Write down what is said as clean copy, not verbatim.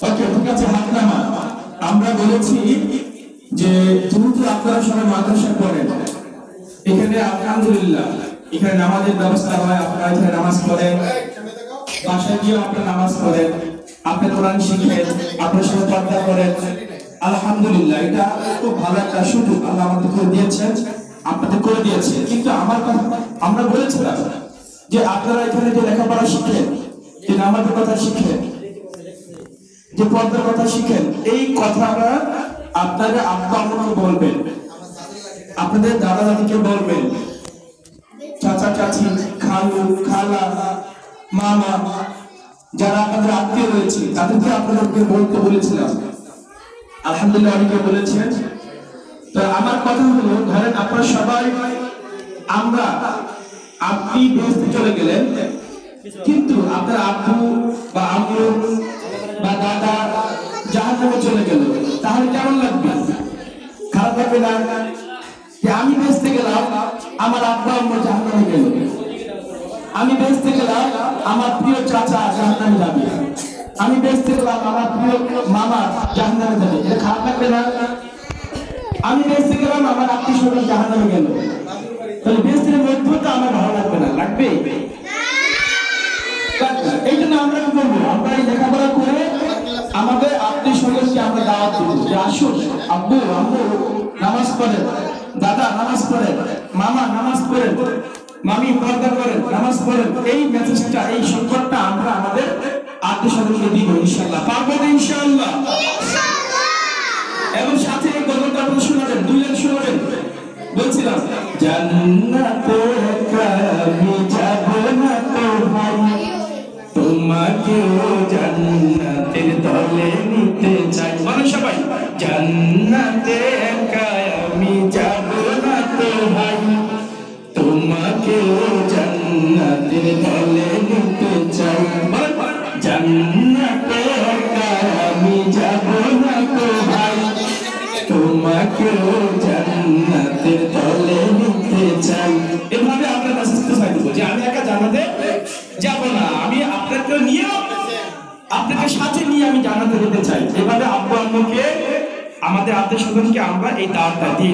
ওকে, ঠিক আছে, হাত নামা। আমরা বলেছি যে যেহেতু আপনারা সবাই মাদ্রাসায় পড়েন, এখানে আলহামদুলিল্লাহ এখানে নামাজের ব্যবস্থা হয়, আপনারা এখানে নামাজ পড়েন, বাসায় গিয়েও আপনারা নামাজ পড়েন, আপনি কোরআন শিখেন, আপনার সাথে পর্দা করেন। আলহামদুলিল্লাহ, এটা খুব ভালো একটা সুযোগ আল্লাহ আমাদের করে দিয়েছেন, আপনাদের করে দিয়েছে। কিন্তু আমার কথা আমরা বলেছিলাম যে আপনারা এখানে যে লেখাপড়া শিখেন, যে নামাজের কথা শিখেন, যে পর্দার কথা শিখেন, এই কথাটা আপনাদের আব্বা আম্মুকে বলবেন, আপনাদের দাদা দাদিকে বলবেন, চাচা চাচি, খালু খালা, মামা, যারা আপনাদের আত্মীয় রয়েছে তাদেরকে আপনাদেরকে বলতে বলেছিলাম। আলহামদুলিল্লাহ অনেকে বলেছেন। তো আমার কথা হলো, ধরেন আপনারা সবাই, আপনি বেহেশতে চলে গেলেন, কিন্তু আপনার আব্বু বা আম্মু বা দাদা জাহান্নামে চলে গেল, তাহলে কেমন লাগবে? খারাপ লাগবে না? যে আমি বেহেশতে গেলাম, আমার আব্বা আম্মু জাহান্নামে গেল, আমি বেহেশতে গেলাম, আমার প্রিয় চাচা জাহান্নামে যাবে, আমি বেহেশতে গেলাম, আমার প্রিয় মামা জাহান্নামে যাবে, এটা খারাপ লাগবে না? আমি বেহেশতে গেলাম, আমার আত্মীয় স্বজন জাহান্নামে গেল, তাহলে বেহেশতের মধ্যটা আমার ভালো লাগবে না? লাগবে? এই জন্য আমরা কি করবো? আমরা এই লেখাপড়া করে আমাদের আত্মীয় স্বজনকে আমরা দাওয়াত দেব যে আসুন, আব্বু আম্মু নামাজ পড়েন, দাদা নামাজ পড়েন, মামা নামাজ পড়েন, মামি পর্দা করেন, নামাজ পড়েন। এই মেসেজটা, এই সংবাদটা আমরা আমাদের আত্মীয় স্বজনকে দিব ইনশাআল্লাহ। পারবো না ইনশাআল্লাহ? এবং সাথে এই গল্পটা আপনারা শোনাবেন, দুইজন শোনাবেন। বলছিলাম জান্নাতে আমি যাব না তো ভাই, তোমাকেও জান্নাতের দলে নিতে চাই। বলেন সবাই, জান্নাতে আমি যাব না তো ভাই, তোমাকেও জান্নাতের দলে নিতে চাই। বলেন, জান্নাতে আমি যাব না তো ভাই, তোমাকেও জান্নাতের দলে নিতে চাই। এভাবে আমরা মেসেজটা চাই দেবো যে আমি একা জান্নাতে যাব না, আমি আপনাকে নিয়ে, আপনাকে সাথে নিয়ে আমি জান্নাতে যেতে চাই। এভাবে আব্বু আম্মুকে, আমাদের আত্মীয় স্বজনকে আমরা এই দাওয়াতটা দিই।